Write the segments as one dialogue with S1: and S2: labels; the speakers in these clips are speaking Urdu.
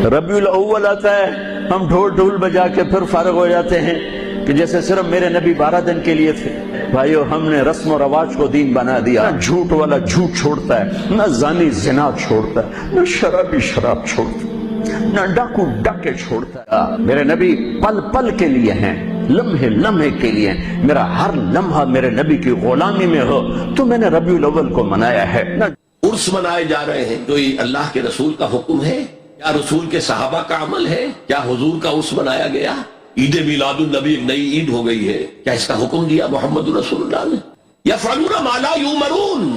S1: ربیع الاول آتا ہے، ہم ڈھول ڈھول بجا کے پھر فارغ ہو جاتے ہیں کہ جیسے صرف میرے نبی 12 دن کے لیے تھے۔ بھائیو، ہم نے رسم و رواج کو دین بنا دیا۔ نہ جھوٹ والا جھوٹ چھوڑتا ہے، نہ زانی زنا چھوڑتا ہے، نہ شرابی شراب چھوڑتا ہے، نہ ڈاکو ڈاکے چھوڑتا ہے۔ میرے نبی پل پل کے لیے ہیں، لمحے لمحے کے لیے ہیں۔ میرا ہر لمحہ میرے نبی کی غلامی میں ہو تو میں نے ربیع الاول کو منایا ہے۔
S2: عرس منائے جا رہے ہیں، تو یہ اللہ کے رسول کا حکم ہے؟ کیا رسول کے صحابہ کا عمل ہے؟ کیا حضور کا عرس منایا گیا؟ عید میلاد النبی ایک نئی عید ہو گئی ہے، کیا اس کا حکم دیا محمد رسول اللہ نے؟ یفعلون ما لا یؤمرون،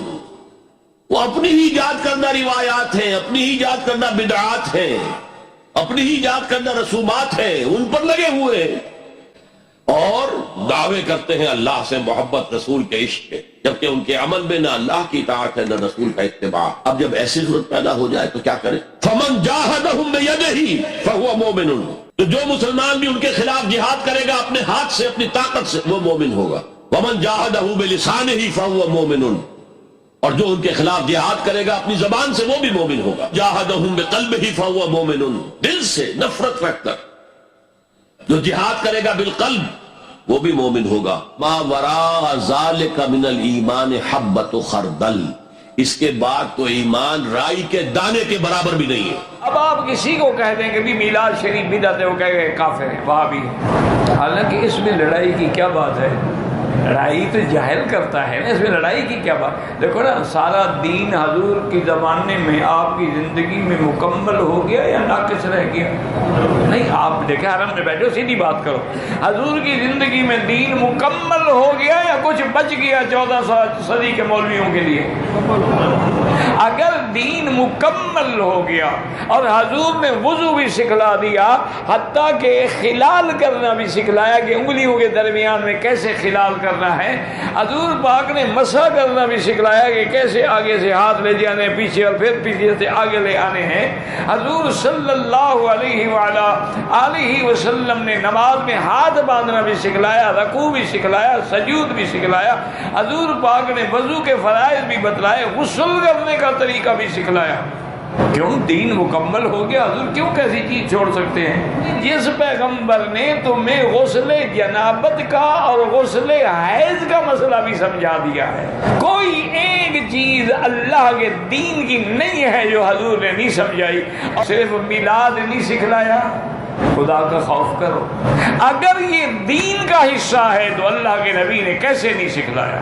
S2: وہ اپنی ہی ایجاد کردہ روایات ہیں، اپنی ہی ایجاد کردہ بدعات ہیں، اپنی ہی ایجاد کردہ رسومات ہیں، ان پر لگے ہوئے ہیں اور دعوے کرتے ہیں اللہ سے محبت، رسول کے عشق کے، جبکہ ان کے عمل میں نہ اللہ کی اطاعت ہے نہ رسول کا اتباع۔ اب جب ایسی صورت پیدا ہو جائے تو کیا کریں؟ فمن جاہدہم بیدہ فہو مومن، تو جو مسلمان بھی ان کے خلاف جہاد کرے گا اپنے ہاتھ سے، اپنی طاقت سے، وہ مومن ہوگا۔ ومن جاہدہ بلسانہ فہو مومن، اور جو ان کے خلاف جہاد کرے گا اپنی زبان سے، وہ بھی مومن ہوگا۔ جاہدہم بقلبہ فہو مومن، دل سے نفرت رکھ کر جو جہاد کرے گا بالقلب وہ بھی مومن ہوگا۔ ما وراء ذالک من الایمان حبۃ خردل، اس کے بعد تو ایمان رائی کے دانے کے برابر بھی نہیں ہے۔
S3: اب آپ کسی کو کہہ دیں کہ بھی میلاد شریف بدعت ہے، وہ کہے گا کافر ہے، وہابی ہے۔ حالانکہ اس میں لڑائی کی کیا بات ہے؟ لڑائی تو جاہل کرتا ہے نا، اس میں لڑائی کی کیا بات؟ دیکھو نا، سارا دین حضور کی زمانے میں آپ کی زندگی میں مکمل ہو گیا یا ناقص رہ گیا؟ نہیں، آپ دیکھیں حرم میں بیٹھو، سیدھی بات کرو، حضور کی زندگی میں دین مکمل ہو گیا یا کچھ بچ گیا 14 صدی کے مولویوں کے لیے؟ اگر دین مکمل ہو گیا اور حضور نے وضو بھی سکھلا دیا، حتیٰ کہ خلال کرنا بھی سکھلایا کہ انگلیوں کے درمیان میں کیسے خلال کرنا ہے، حضور پاک نے مسح کرنا بھی سکھلایا کہ کیسے آگے سے ہاتھ لے جانے پیچھے اور پھر پیچھے سے آگے لے آنے ہیں۔ حضور صلی اللہ علیہ وآلہ وسلم نے نماز میں ہاتھ باندھنا بھی سکھلایا، رکوع بھی سکھلایا، سجود بھی سکھلایا۔ حضور پاک نے وضو کے فرائض بھی بتلائے، غسل کرنے کا طریقہ بھی سکھلایا۔ کیوں؟ دین مکمل ہو گیا، حضور کیوں کیسی چیز چھوڑ سکتے ہیں؟ جس پیغمبر نے تمہیں غسل جنابت کا اور غسل حیض کا مسئلہ بھی سمجھا دیا ہے، کوئی ایک چیز اللہ کے دین کی نہیں ہے جو حضور نے نہیں سمجھائی۔ اور صرف میلاد نہیں سکھلایا، خدا کا خوف کرو۔ اگر یہ دین کا حصہ ہے تو اللہ کے نبی نے کیسے نہیں سکھلایا؟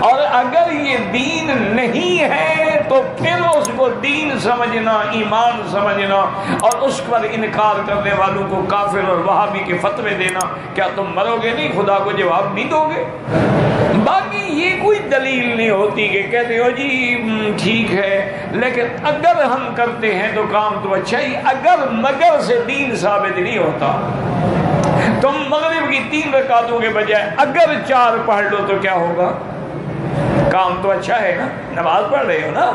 S3: اور اگر یہ دین نہیں ہے تو پھر اس کو دین سمجھنا، ایمان سمجھنا اور اس پر انکار کرنے والوں کو کافر اور وہابی کے فتوے دینا، کیا تم مرو گے نہیں؟ خدا کو جواب نہیں دو گے؟ باقی یہ کوئی دلیل نہیں ہوتی کہ کہتے ہو جی ٹھیک ہے، لیکن اگر ہم کرتے ہیں تو کام تو اچھا ہی، اگر مگر سے دین ثابت نہیں ہوتا۔ تم مغرب کی 3 رکعتوں کے بجائے اگر 4 پڑھ لو تو کیا ہوگا؟ کام تو اچھا ہے نا، نماز پڑھ رہے ہو نا۔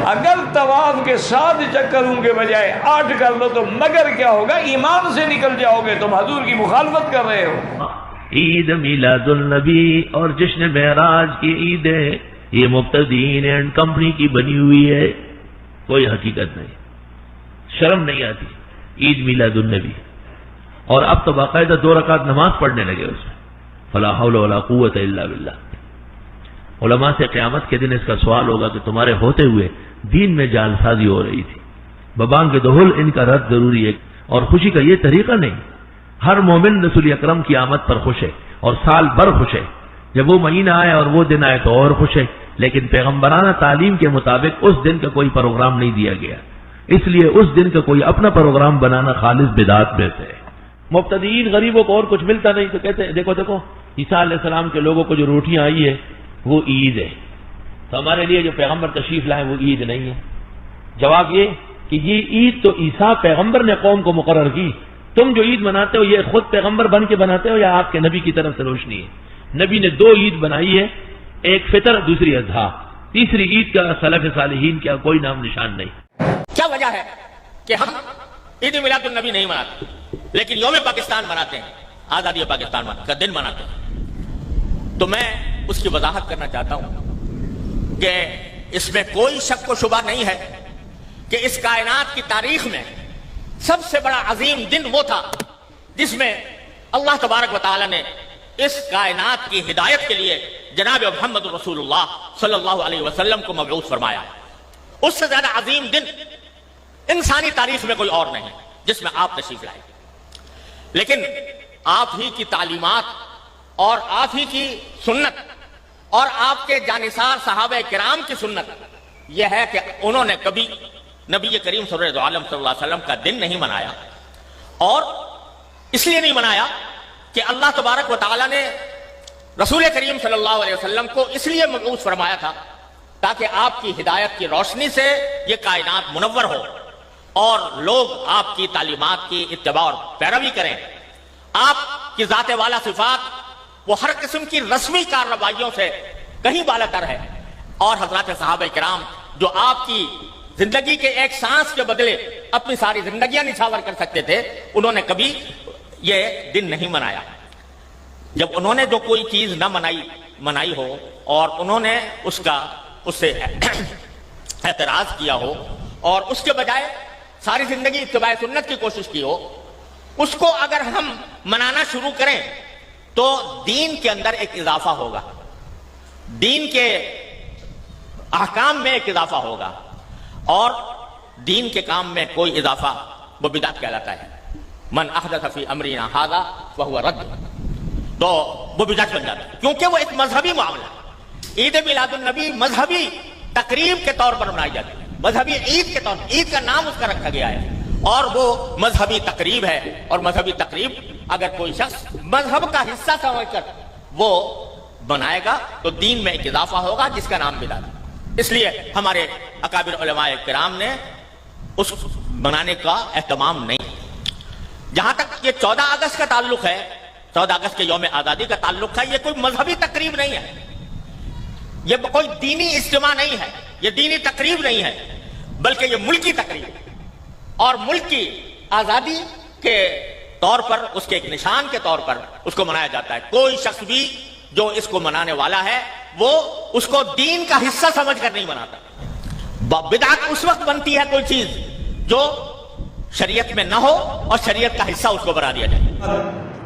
S3: اگر طواف کے 7 چکروں کے بجائے 8 کر لو تو مگر کیا ہوگا؟ ایمان سے نکل جاؤ گے، تم حضور کی مخالفت کر رہے ہو۔
S4: عید میلاد النبی اور جشن معراج کی عید ہے، یہ مبتدئین اینڈ کمپنی کی بنی ہوئی ہے، کوئی حقیقت نہیں، شرم نہیں آتی۔ عید میلاد النبی، اور اب تو باقاعدہ 2 رکعت نماز پڑھنے لگے اس میں، فلا حول ولا قوت الا باللہ۔ علماء سے قیامت کے دن اس کا سوال ہوگا کہ تمہارے ہوتے ہوئے دین میں جعل سازی ہو رہی تھی۔ ببانگ دہل ان کا رد ضروری ہے، اور خوشی کا یہ طریقہ نہیں۔ ہر مومن رسول اکرم کی آمد پر خوش ہے اور سال بھر خوش ہے، جب وہ مہینہ آئے اور وہ دن آئے تو اور خوش ہے، لیکن پیغمبرانہ تعلیم کے مطابق اس دن کا کوئی پروگرام نہیں دیا گیا، اس لیے اس دن کا کوئی اپنا پروگرام بنانا خالص بدعت میں سے ہے۔ مبتدئین غریبوں کو اور کچھ ملتا نہیں تو کہتے ہیں دیکھو عیسیٰ علیہ السلام کے لوگوں کو جو روٹیاں آئی ہے وہ عید ہے، تو ہمارے لیے جو پیغمبر تشریف لائے وہ عید نہیں ہے۔ جواب یہ کہ یہ عید تو عیسیٰ پیغمبر نے قوم کو مقرر کی، تم جو عید مناتے ہو یہ خود پیغمبر بن کے بناتے ہو یا آپ کے نبی کی طرف سے روشنی ہے؟ نبی نے 2 عید بنائی ہے، ایک فطر دوسری اضحیٰ، تیسری عید کا سلف صالحین کا کوئی نام نشان نہیں۔
S5: کیا وجہ ہے کہ ہم عید میلاد النبی نہیں مناتے لیکن یوم پاکستان مناتے ہیں، آزادی پاکستان کا دن مناتے ہیں؟ تو میں اس کی وضاحت کرنا چاہتا ہوں کہ اس میں کوئی شک و شبہ نہیں ہے کہ اس کائنات کی تاریخ میں سب سے بڑا عظیم دن وہ تھا جس میں اللہ تبارک و تعالی نے اس کائنات کی ہدایت کے لیے جناب محمد رسول اللہ صلی اللہ علیہ وسلم کو مبعوث فرمایا. اس سے زیادہ عظیم دن انسانی تاریخ میں کوئی اور نہیں جس میں آپ تشریف لائے. لیکن آپ ہی کی تعلیمات اور آپ ہی کی سنت اور آپ کے جانثار صحابہ کرام کی سنت یہ ہے کہ انہوں نے کبھی نبی کریم صلی اللہ علیہ وسلم کا دن نہیں منایا. اور اس لیے نہیں منایا کہ اللہ تبارک و تعالی نے رسول کریم صلی اللہ علیہ وسلم کو اس لیے مبعوث فرمایا تھا تاکہ آپ کی ہدایت کی روشنی سے یہ کائنات منور ہو اور لوگ آپ کی تعلیمات کی اتباع اور پیروی کریں. آپ کی ذات والا صفات وہ ہر قسم کی رسمی کارروائیوں سے کہیں بالا تر ہے. اور حضرات صحابہ کرام جو آپ کی زندگی کے ایک سانس کے بدلے اپنی ساری زندگیاں نچھاور کر سکتے تھے, انہوں نے کبھی یہ دن نہیں منایا. جب انہوں نے جو کوئی چیز نہ منائی ہو اور انہوں نے اس سے اعتراض کیا ہو اور اس کے بجائے ساری زندگی اتباع سنت کی کوشش کی ہو, اس کو اگر ہم منانا شروع کریں تو دین کے اندر ایک اضافہ ہوگا, دین کے احکام میں ایک اضافہ ہوگا, اور دین کے کام میں کوئی اضافہ وہ بدعت کہلاتا ہے. من احدث فی امرنا ھذا فہو رد, تو وہ بدعت بن جاتا ہے کیونکہ وہ ایک مذہبی معاملہ ہے. عید میلاد النبی مذہبی تقریب کے طور پر منائی جاتی ہے, مذہبی عید کے طور پر, عید کا نام اس کا رکھا گیا ہے اور وہ مذہبی تقریب ہے. اور مذہبی تقریب اگر کوئی شخص مذہب کا حصہ سمجھ کر وہ بنائے گا تو دین میں ایک اضافہ ہوگا جس کا نام بدعت ہے. اس لیے ہمارے اکابر علماء کرام نے اس بنانے کا اہتمام نہیں. جہاں تک یہ 14 اگست کا تعلق ہے, 14 اگست کے یوم آزادی کا تعلق ہے, یہ کوئی مذہبی تقریب نہیں ہے, یہ کوئی دینی اجتماع نہیں ہے, یہ دینی تقریب نہیں ہے, بلکہ یہ ملکی تقریب ہے. اور ملک کی آزادی کے طور پر, اس کے ایک نشان کے طور پر اس کو منایا جاتا ہے. کوئی شخص بھی جو اس کو منانے والا ہے وہ اس کو دین کا حصہ سمجھ کر نہیں مناتا. بدعت اس وقت بنتی ہے کوئی چیز جو شریعت میں نہ ہو اور شریعت کا حصہ اس کو بنا دیا جائے.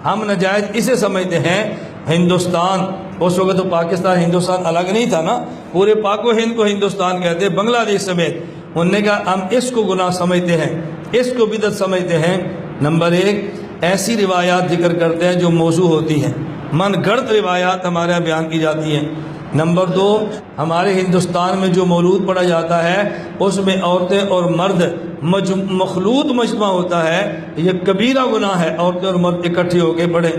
S6: ہم ناجائز اسے سمجھتے ہیں ہندوستان, اس وقت تو پاکستان ہندوستان الگ نہیں تھا نا, پورے پاک و ہند کو ہندوستان کہتے ہیں, بنگلہ دیش سمیت. انہوں نے کہا ہم اس کو گناہ سمجھتے ہیں, اس کو بدعت سمجھتے ہیں. نمبر 1, ایسی روایات ذکر کرتے ہیں جو موضوع ہوتی ہیں, من گھڑت روایات ہمارے یہاں بیان کی جاتی ہیں. نمبر 2, ہمارے ہندوستان میں جو مولود پڑھا جاتا ہے اس میں عورتیں اور مرد مخلوط مجمع ہوتا ہے, یہ کبیرہ گناہ ہے, عورتیں اور مرد اکٹھے ہو کے پڑھیں.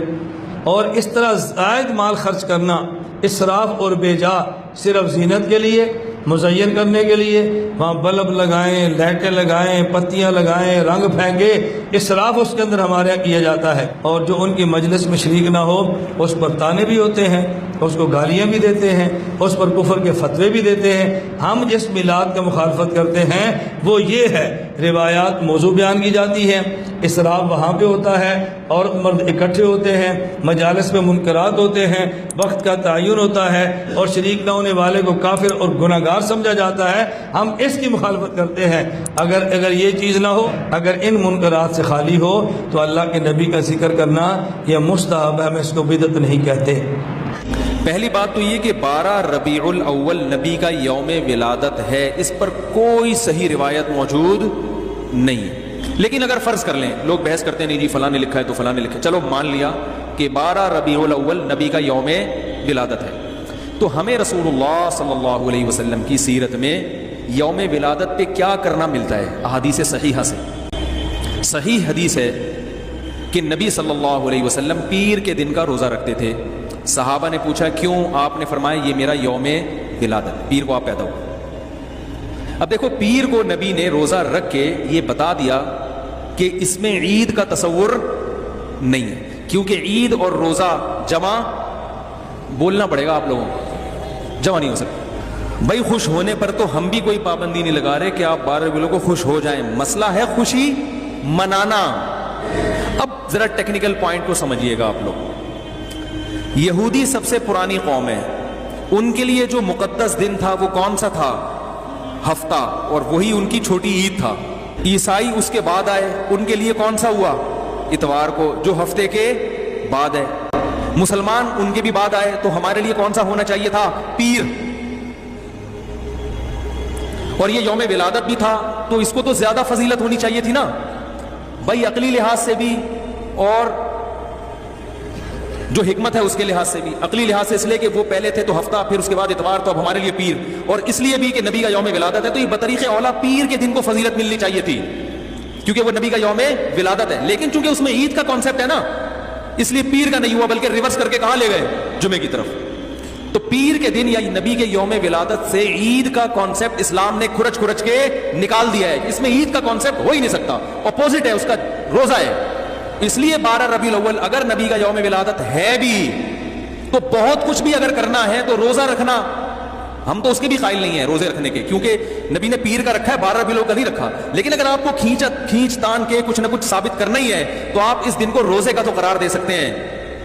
S6: اور اس طرح زائد مال خرچ کرنا, اسراف اور بے جا, صرف زینت کے لیے, مزین کرنے کے لیے, وہاں بلب لگائیں, لائٹیں لگائیں, پتیاں لگائیں, رنگ پھینکے, اسراف اس کے اندر ہمارے یہاں کیا جاتا ہے. اور جو ان کی مجلس میں شریک نہ ہو اس پر تانے بھی ہوتے ہیں, اس کو گالیاں بھی دیتے ہیں, اس پر کفر کے فتوے بھی دیتے ہیں. ہم جس میلاد کا مخالفت کرتے ہیں وہ یہ ہے, روایات موضوع بیان کی جاتی ہے, اسراف وہاں پہ ہوتا ہے, عورت مرد اکٹھے ہوتے ہیں, مجالس میں منکرات ہوتے ہیں, وقت کا تعین ہوتا ہے, اور شریک نہ ہونے والے کو کافر اور گناہ گار سمجھا جاتا ہے. ہم اس کی مخالفت کرتے ہیں. اگر یہ چیز نہ ہو, اگر ان منکرات سے خالی ہو تو اللہ کے نبی کا ذکر کرنا یہ مستحب ہے, ہم اس کو بدعت نہیں کہتے.
S7: پہلی بات تو یہ کہ 12 ربیع الاول نبی کا یوم ولادت ہے, اس پر کوئی صحیح روایت موجود نہیں. لیکن اگر فرض کر لیں, لوگ بحث کرتے ہیں نہیں جی فلاں نے لکھا ہے تو فلاں نے لکھا ہے, چلو مان لیا کہ 12 ربیع الاول نبی کا یوم ولادت ہے, تو ہمیں رسول اللہ صلی اللہ علیہ وسلم کی سیرت میں یوم ولادت پہ کیا کرنا ملتا ہے؟ احادیث صحیحہ سے صحیح حدیث ہے کہ نبی صلی اللہ علیہ وسلم پیر کے دن کا روزہ رکھتے تھے. صحابہ نے پوچھا کیوں؟ آپ نے فرمایا یہ میرا یوم ولادت, پیر کو آپ پیدا ہو. اب دیکھو, پیر کو نبی نے روزہ رکھ کے یہ بتا دیا کہ اس میں عید کا تصور نہیں ہے, کیونکہ عید اور روزہ جمع بولنا پڑے گا آپ لوگوں کو, جمع نہیں ہو سکتا. بھائی خوش ہونے پر تو ہم بھی کوئی پابندی نہیں لگا رہے کہ آپ 12 ربیع کو خوش ہو جائیں, مسئلہ ہے خوشی منانا. اب ذرا ٹیکنیکل پوائنٹ کو سمجھیے گا آپ لوگ. یہودی سب سے پرانی قوم ہے, ان کے لیے جو مقدس دن تھا وہ کون سا تھا؟ ہفتہ، اور وہی ان کی چھوٹی عید تھا. عیسائی اس کے بعد آئے، ان کے لیے کون سا ہوا؟ اتوار کو، جو ہفتے کے بعد ہے. مسلمان ان کے بھی بعد آئے، تو ہمارے لیے کون سا ہونا چاہیے تھا؟ پیر. اور یہ یوم ولادت بھی تھا، تو اس کو تو زیادہ فضیلت ہونی چاہیے تھی نا بھائی، عقلی لحاظ سے بھی اور جو حکمت ہے اس کے لحاظ سے بھی. عقلی لحاظ سے اس لیے کہ وہ پہلے تھے تو ہفتہ، پھر اس کے بعد اتوار، تو اب ہمارے لیے پیر. اور اس لیے بھی کہ نبی کا یوم ولادت ہے، تو یہ بطریق اولا پیر کے دن کو فضیلت ملنی چاہیے تھی، کیونکہ وہ نبی کا یوم ولادت ہے. لیکن چونکہ اس میں عید کا کانسیپٹ ہے نا، اس لیے پیر کا نہیں ہوا، بلکہ ریورس کر کے کہاں لے گئے؟ جمعے کی طرف. تو پیر کے دن یا نبی کے یوم ولادت سے عید کا کانسیپٹ اسلام نے کھرچ کھرچ کے نکال دیا ہے. اس میں عید کا کانسیپٹ ہو ہی نہیں سکتا، اپوزٹ ہے اس کا، روزہ ہے. اس لیے 12 ربیع الاول اگر نبی کا یوم ولادت ہے بھی تو بہت کچھ بھی اگر کرنا ہے تو روزہ رکھنا، ہم تو اس کے بھی قائل نہیں ہیں روزے رکھنے کے، کیونکہ نبی نے پیر کا رکھا ہے، 12 ربیع الاول کا نہیں رکھا. لیکن اگر آپ کو کھینچ تان کے کچھ نہ کچھ ثابت کرنا ہی ہے تو آپ اس دن کو روزے کا تو قرار دے سکتے ہیں.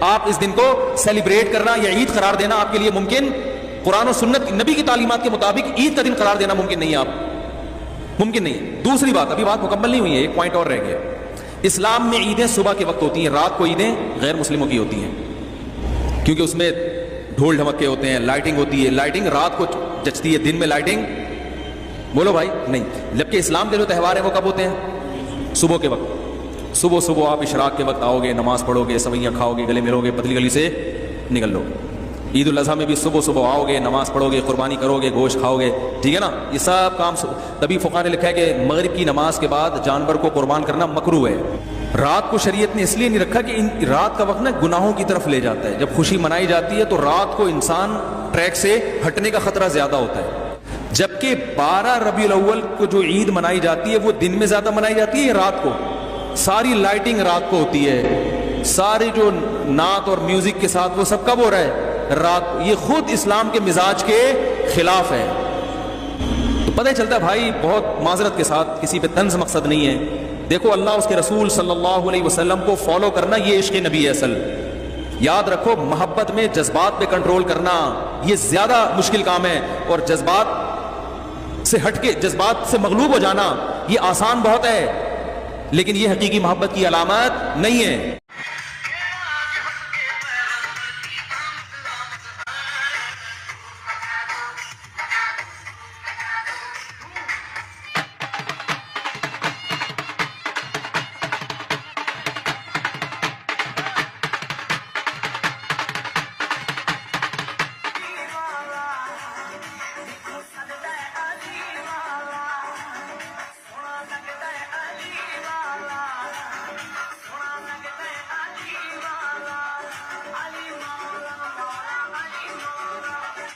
S7: آپ اس دن کو سیلیبریٹ کرنا یا عید قرار دینا آپ کے لیے ممکن، قرآن و سنت نبی کی تعلیمات کے مطابق عید کا دن قرار دینا ممکن نہیں ہے، آپ ممکن نہیں ہے. دوسری بات، ابھی بات مکمل نہیں ہوئی ہے، ایک پوائنٹ اور رہ گیا. اسلام میں عیدیں صبح کے وقت ہوتی ہیں، رات کو عیدیں غیر مسلموں کی ہوتی ہیں، کیونکہ اس میں ڈھول ڈھمکے ہوتے ہیں، لائٹنگ ہوتی ہے. لائٹنگ رات کو جچتی ہے، دن میں لائٹنگ بولو بھائی نہیں. جبکہ اسلام کے جو تہوار ہیں وہ کب ہوتے ہیں؟ صبح کے وقت. صبح آپ اشراق کے وقت آؤ گے، نماز پڑھو گے، سوئیاں کھاؤ گے، گلے ملو گے، پتلی گلی سے نکل لو. عید الاضحیٰ میں بھی صبح آؤ گے، نماز پڑھو گے، قربانی کرو گے، گوشت کھاؤ گے، ٹھیک ہے نا. یہ سب کام تبھی فقہاء نے لکھا ہے کہ مغرب کی نماز کے بعد جانور کو قربان کرنا مکروہ ہے. رات کو شریعت نے اس لیے نہیں رکھا کہ رات کا وقت نا گناہوں کی طرف لے جاتا ہے. جب خوشی منائی جاتی ہے تو رات کو انسان ٹریک سے ہٹنے کا خطرہ زیادہ ہوتا ہے. جبکہ 12 ربیع الاول کو جو عید منائی جاتی ہے وہ دن میں زیادہ منائی جاتی ہے یا رات کو؟ ساری لائٹنگ رات کو ہوتی ہے، ساری جو نعت اور میوزک کے ساتھ وہ سب کب ہو رہا ہے؟ رات. یہ خود اسلام کے مزاج کے خلاف ہے. تو پتہ چلتا ہے بھائی، بہت معذرت کے ساتھ، کسی پہ طنز مقصد نہیں ہے. دیکھو اللہ اس کے رسول صلی اللہ علیہ وسلم کو فالو کرنا یہ عشق نبی ہے اصل. یاد رکھو، محبت میں جذبات پہ کنٹرول کرنا یہ زیادہ مشکل کام ہے، اور جذبات سے ہٹ کے، جذبات سے مغلوب ہو جانا یہ آسان بہت ہے، لیکن یہ حقیقی محبت کی علامت نہیں ہے.